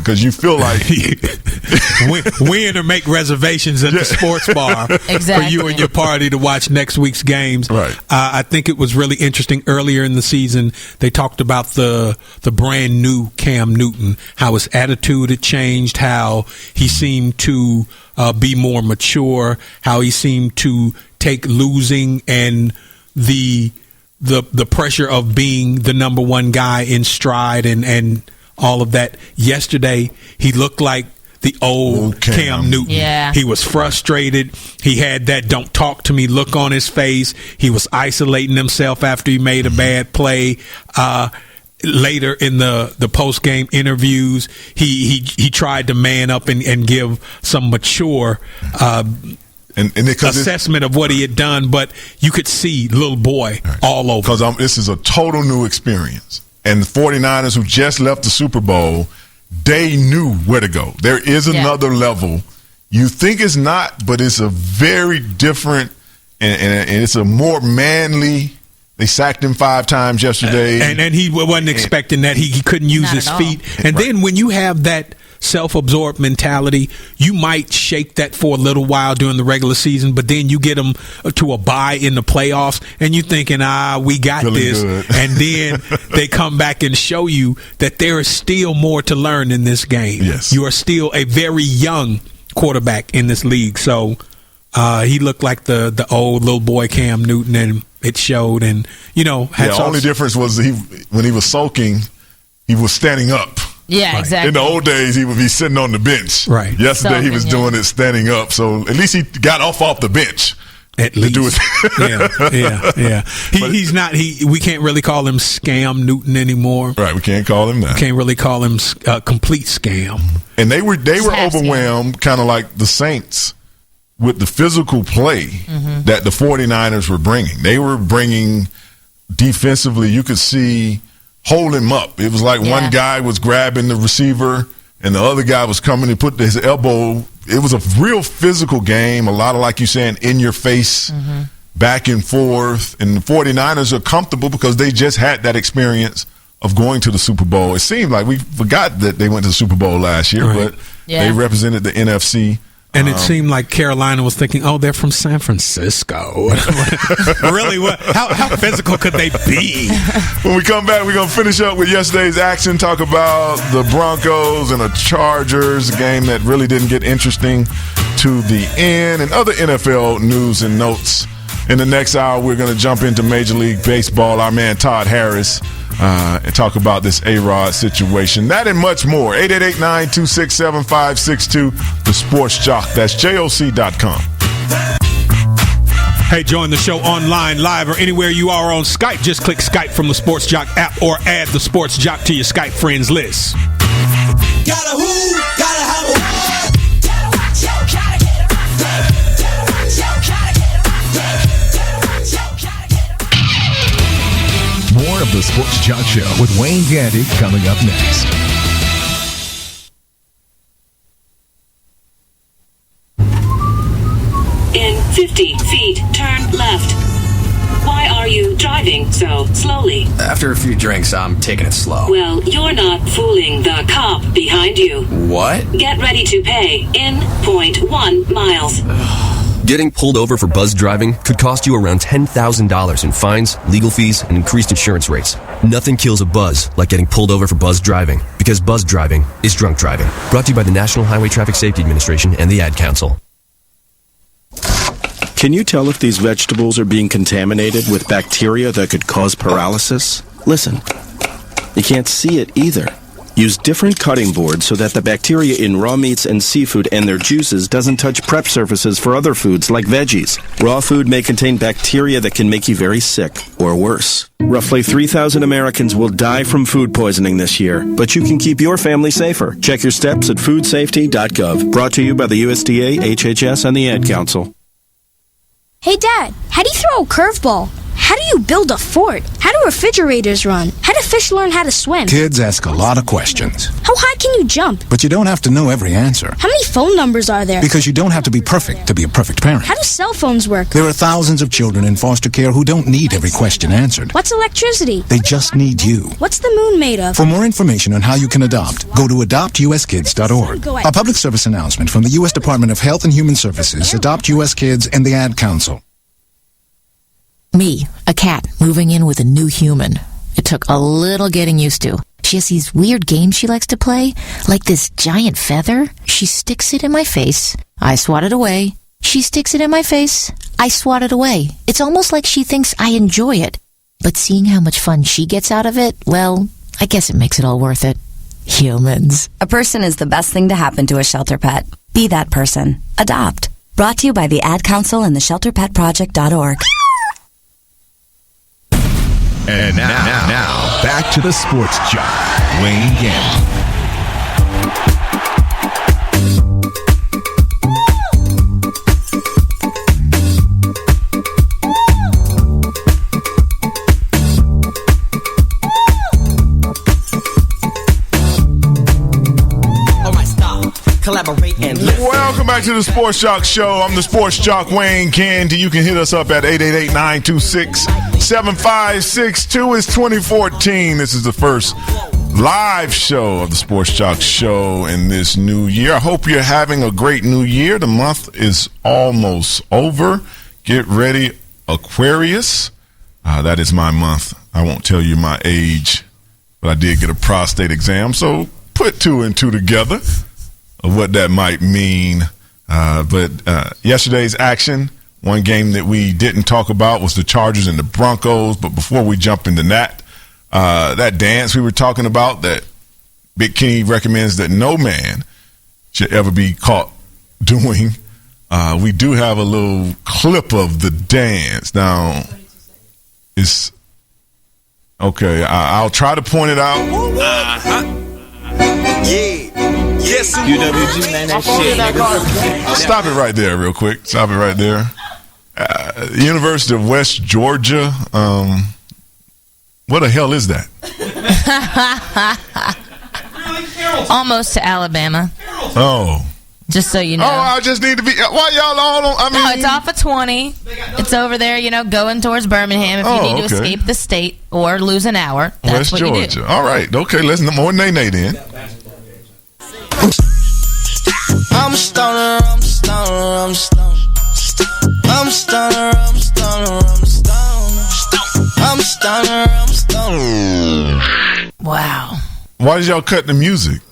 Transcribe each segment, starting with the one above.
because you feel like win or make reservations at the sports bar for you and your party to watch next week's games. Right. I think it was really interesting. Earlier in the season, they talked about the brand new Cam Newton, how his attitude had changed, how he seemed to be more mature, how he seemed to take losing and the pressure of being the number one guy in stride and all of that. Yesterday, he looked like the old Cam Newton. Yeah. He was frustrated. He had that don't talk to me look on his face. He was isolating himself after he made a bad play. Later in the post-game interviews, he tried to man up and give some mature assessment of what he had done, but you could see little boy all over. Because this is a total new experience. And the 49ers, who just left the Super Bowl, they knew where to go. There is another level. You think it's not, but it's a very different, and it's a more manly. They sacked him 5 times yesterday. And he wasn't expecting that. He couldn't use his feet. And then when you have that self-absorbed mentality, you might shake that for a little while during the regular season, but then you get them to a bye in the playoffs, and you're thinking, we got feeling this. Good. And then they come back and show you that there is still more to learn in this game. Yes. You are still a very young quarterback in this league. So he looked like the old little boy Cam Newton, and it showed. And, the only difference was when he was sulking, he was standing up. Yeah, exactly. In the old days, he would be sitting on the bench. Right. Yesterday, he was doing it standing up. So at least he got off the bench. At least. Yeah. He's not. We can't really call him Scam Newton anymore. Right. We can't call him that. We can't really call him complete scam. And they were overwhelmed, kind of like the Saints, with the physical play that the 49ers were bringing. They were bringing defensively. You could see. Hold him up. It was like one guy was grabbing the receiver and the other guy was coming and put his elbow. It was a real physical game. A lot of, like you saying, in your face, back and forth. And the 49ers are comfortable because they just had that experience of going to the Super Bowl. It seemed like we forgot that they went to the Super Bowl last year, but they represented the NFC. And it seemed like Carolina was thinking, they're from San Francisco. Really? How physical could they be? When we come back, we're going to finish up with yesterday's action, talk about the Broncos and the Chargers, a game that really didn't get interesting to the end, and other NFL news and notes. In the next hour, we're going to jump into Major League Baseball. Our man Todd Harris and talk about this A-Rod situation. That and much more. 888-926-7562, The Sports Jock. That's JOC.com. Hey, join the show online, live, or anywhere you are on Skype. Just click Skype from the Sports Jock app or add the Sports Jock to your Skype friends list. Gotta who? Gotta have a More of the Sports Jock Show with Wayne Gandy coming up next. In 50 feet, turn left. Why are you driving so slowly? After a few drinks, I'm taking it slow. Well, you're not fooling the cop behind you. What? Get ready to pay in 0.1 miles. Getting pulled over for buzz driving could cost you around $10,000 in fines, legal fees, and increased insurance rates. Nothing kills a buzz like getting pulled over for buzz driving, because buzz driving is drunk driving. Brought to you by the National Highway Traffic Safety Administration and the Ad Council. Can you tell if these vegetables are being contaminated with bacteria that could cause paralysis? Listen, you can't see it either. Use different cutting boards so that the bacteria in raw meats and seafood and their juices doesn't touch prep surfaces for other foods like veggies. Raw food may contain bacteria that can make you very sick, or worse. Roughly 3,000 Americans will die from food poisoning this year, but you can keep your family safer. Check your steps at foodsafety.gov. Brought to you by the USDA, HHS, and the Ad Council. Hey, Dad, how do you throw a curveball? How do you build a fort? How do refrigerators run? How do fish learn how to swim? Kids ask a lot of questions. How high can you jump? But you don't have to know every answer. How many phone numbers are there? Because you don't have to be perfect to be a perfect parent. How do cell phones work? There are thousands of children in foster care who don't need every question answered. What's electricity? They just need you. What's the moon made of? For more information on how you can adopt, go to adoptuskids.org. A public service announcement from the U.S. Department of Health and Human Services, Adopt U.S. Kids, and the Ad Council. Me, a cat, moving in with a new human. It took a little getting used to. She has these weird games she likes to play, like this giant feather. She sticks it in my face. I swat it away. She sticks it in my face. I swat it away. It's almost like she thinks I enjoy it. But seeing how much fun she gets out of it, well, I guess it makes it all worth it. Humans. A person is the best thing to happen to a shelter pet. Be that person. Adopt. Brought to you by the Ad Council and the ShelterPetProject.org. And now, back to the Sports Jock, Wayne Gandy. Collaborate and listen. Welcome back to the Sports Jock Show. I'm the Sports Jock Wayne Candy. You can hit us up at 888-926-7562. It's 2014. This is the first live show of the Sports Jock Show in this new year. I hope you're having a great new year. The month is almost over. Get ready, Aquarius. That is my month. I won't tell you my age, but I did get a prostate exam, so put two and two together of what that might mean. But yesterday's action, one game that we didn't talk about was the Chargers and the Broncos. But before we jump into that, that dance we were talking about that Big Kenny recommends that no man should ever be caught doing, we do have a little clip of the dance. Now, it's okay. I'll try to point it out. Yeah. Yes, UWG, man, that shit, nigga. Stop it right there real quick. Stop it right there. University of West Georgia. What the hell is that? Almost to Alabama. Oh. Just so you know. Oh, I just need to be. Why y'all all on? No, it's off of 20. It's over there, going towards Birmingham if you need to escape the state or lose an hour. That's West what Georgia. you do. All right. Okay, let's more nay then. I'm a stoner, I'm a stoner, I'm a stoner. I'm a stoner, I'm a stoner, I'm a stoner. I'm a stoner, I'm a stoner. Wow. Why did y'all cut the music?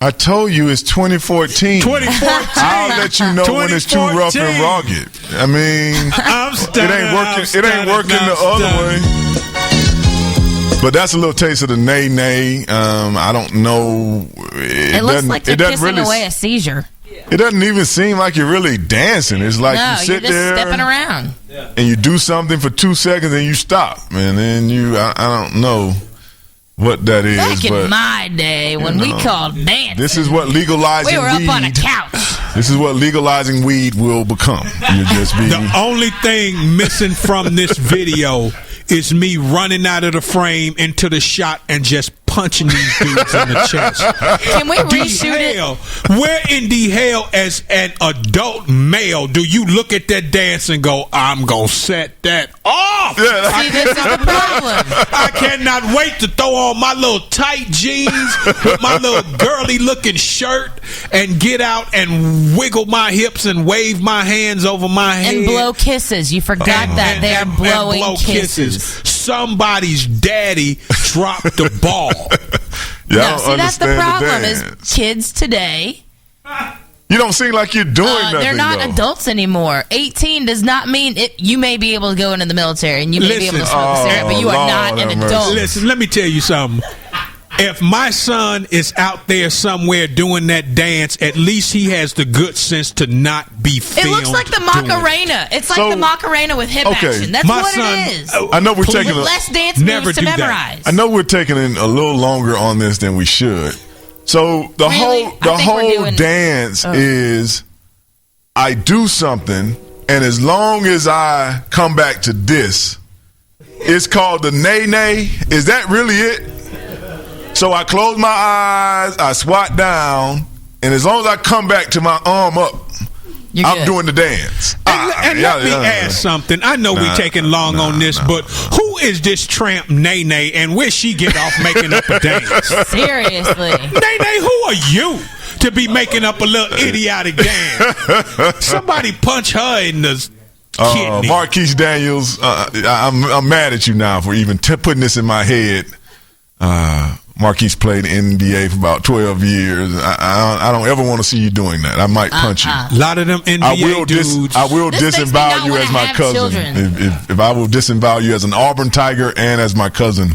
I told you it's 2014. 2014. I'll let you know when it's too rough and rugged. I mean, it ain't working. It ain't working the other way. But that's a little taste of the nay. I don't know. It looks like you're kissing away a seizure. It doesn't even seem like you're really dancing. It's like you sit you're just there stepping around. and you do something for 2 seconds and you stop. And then I don't know what that is. Back in my day when we called dancing. This is what legalizing we were up weed, on a couch. This is what legalizing weed will become. You just be the only thing missing from this video is me running out of the frame into the shot and just punching these dudes in the chest. Can we reshoot it? Where in the hell, as an adult male, do you look at that dance and go, I'm going to set that off? Yeah. See, this is the problem. I cannot wait to throw on my little tight jeans with my little girly looking shirt and get out and wiggle my hips and wave my hands over my head. And blow kisses. You forgot that. They are blowing kisses. Somebody's daddy dropped the ball. No, see, that's the problem is kids today. You don't seem like you're doing nothing. They're not adults anymore. 18 does not mean it. You may be able to go into the military and you may be able to smoke a cigarette, but you are not an adult. Listen, let me tell you something. If my son is out there somewhere doing that dance, at least he has the good sense to not be filmed. It looks like the Macarena. It's like the Macarena with hip action. That's what it is. I know we're taking less dance moves to memorize. I know we're taking a little longer on this than we should. So the whole dance is I do something, and as long as I come back to this, It's called the nay-nay. Is that really it? So I close my eyes, I squat down, and as long as I come back to my arm up, I'm doing the dance. And let me ask something. I know we taking long on this, but who is this tramp Nene, and where she get off making up a dance? Seriously. Nene, who are you to be making up a little idiotic dance? Somebody punch her in the kidney. Marquise Daniels, I'm mad at you now for even putting this in my head. Marquise played in the NBA for about 12 years. I don't ever want to see you doing that. I might punch you. A lot of them NBA dudes. I will disavow you as my cousin. If I will disavow you as an Auburn Tiger and as my cousin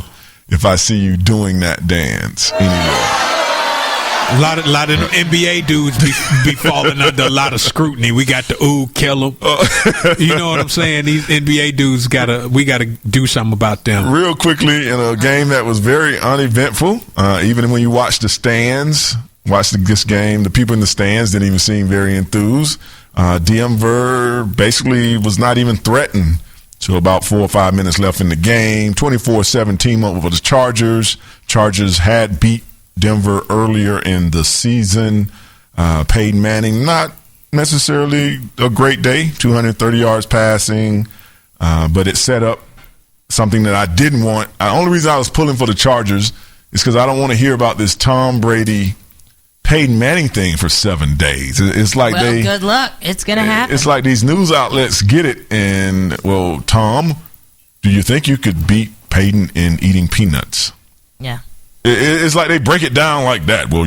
if I see you doing that dance anywhere. A lot of them NBA dudes be falling under a lot of scrutiny. We got to kill them. You know what I'm saying? These NBA dudes we gotta do something about them. Real quickly, in a game that was very uneventful, even when you watch the stands, this game, the people in the stands didn't even seem very enthused. Denver basically was not even threatened. So about 4 or 5 minutes left in the game. 24-17 over the Chargers. Chargers had beat Denver earlier in the season. Peyton Manning, not necessarily a great day, 230 yards passing, but it set up something that I didn't want. The only reason I was pulling for the Chargers is because I don't want to hear about this Tom Brady, Peyton Manning thing for 7 days. It's like good luck. It's going to happen. It's like these news outlets get it, and, well, Tom, do you think you could beat Peyton in eating peanuts? Yeah. It's like they break it down like that. Well,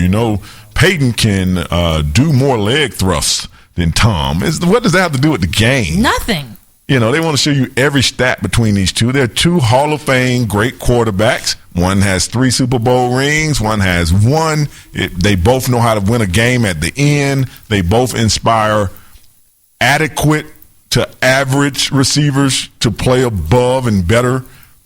Peyton can do more leg thrusts than Tom. What does that have to do with the game? Nothing. They want to show you every stat between these two. They're two Hall of Fame great quarterbacks. One has 3 Super Bowl rings. One has 1. They both know how to win a game at the end. They both inspire adequate to average receivers to play above and better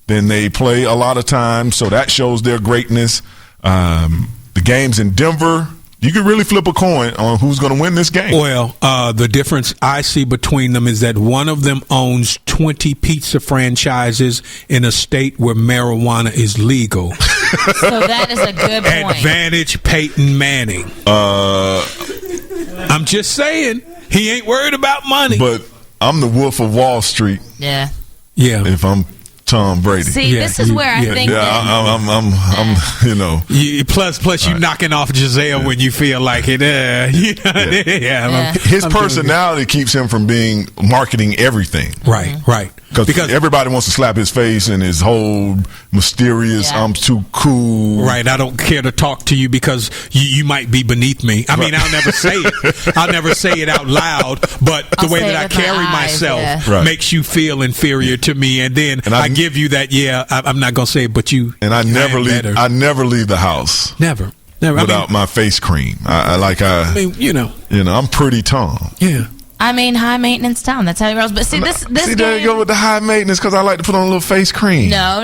than they play a lot of times, so that shows their greatness. The games in Denver, you could really flip a coin on who's going to win this game. Well, the difference I see between them is that one of them owns 20 pizza franchises in a state where marijuana is legal. So that is a good point. Advantage Peyton Manning. I'm just saying, he ain't worried about money. But I'm the Wolf of Wall Street. Yeah. If I'm Tom Brady. See, this is where I think. Plus, you knocking off Giselle when you feel like it. His personality keeps him from being marketing everything. Right. Because everybody wants to slap his face and his whole mysterious, I'm too cool. Right, I don't care to talk to you because you might be beneath me. I mean, I'll never say it. I'll never say it out loud, but the way that I carry myself makes you feel inferior to me, and then I give you that, I'm not going to say it, but you. And I never leave the house. Never. Without my face cream. I'm pretty Tom. Yeah. I mean, high maintenance town. That's how he rolls. But see, this game, there you go with the high maintenance because I like to put on a little face cream. No.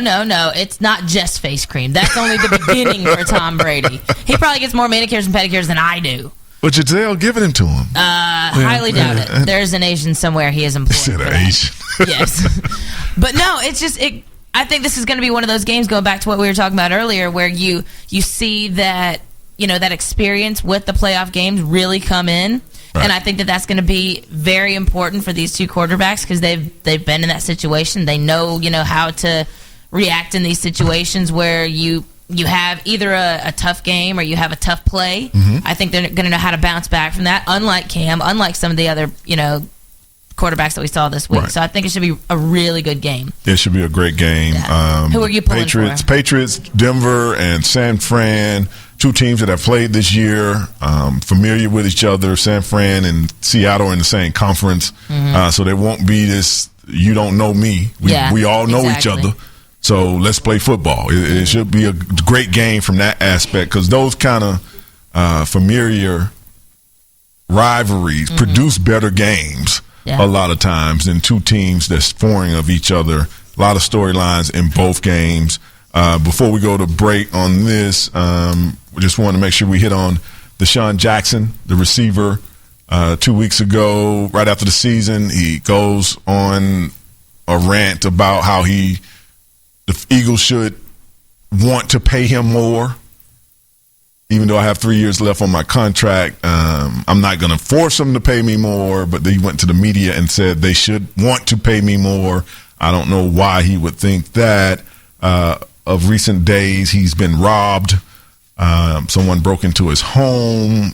It's not just face cream. That's only the beginning for Tom Brady. He probably gets more manicures and pedicures than I do. But Giselle giving him to him. Highly doubt it. There's an Asian somewhere he is employed. Asian. Yes. But no, it's just I think this is going to be one of those games, going back to what we were talking about earlier, where you see that that experience with the playoff games really come in. Right. And I think that's going to be very important for these two quarterbacks because they've been in that situation. They know how to react in these situations where you have either a tough game or you have a tough play. Mm-hmm. I think they're going to know how to bounce back from that. Unlike Cam, unlike some of the other quarterbacks that we saw this week. Right. So I think it should be a really good game. It should be a great game. Yeah. Who are you pulling for? Patriots, Denver, and San Fran. Two teams that have played this year, familiar with each other. San Fran and Seattle are in the same conference, so there won't be this "you don't know me." We all know each other, so let's play football. It should be a great game from that aspect because those kind of familiar rivalries produce better games a lot of times than two teams that's foreign of each other. A lot of storylines in both games. Before we go to break on this, we just want to make sure we hit on Deshaun Jackson, the receiver. 2 weeks ago, right after the season, he goes on a rant about how he the Eagles should want to pay him more. Even though I have 3 years left on my contract, I'm not going to force them to pay me more, but he went to the media and said they should want to pay me more. I don't know why he would think that. Of recent days, he's been robbed. Someone broke into his home,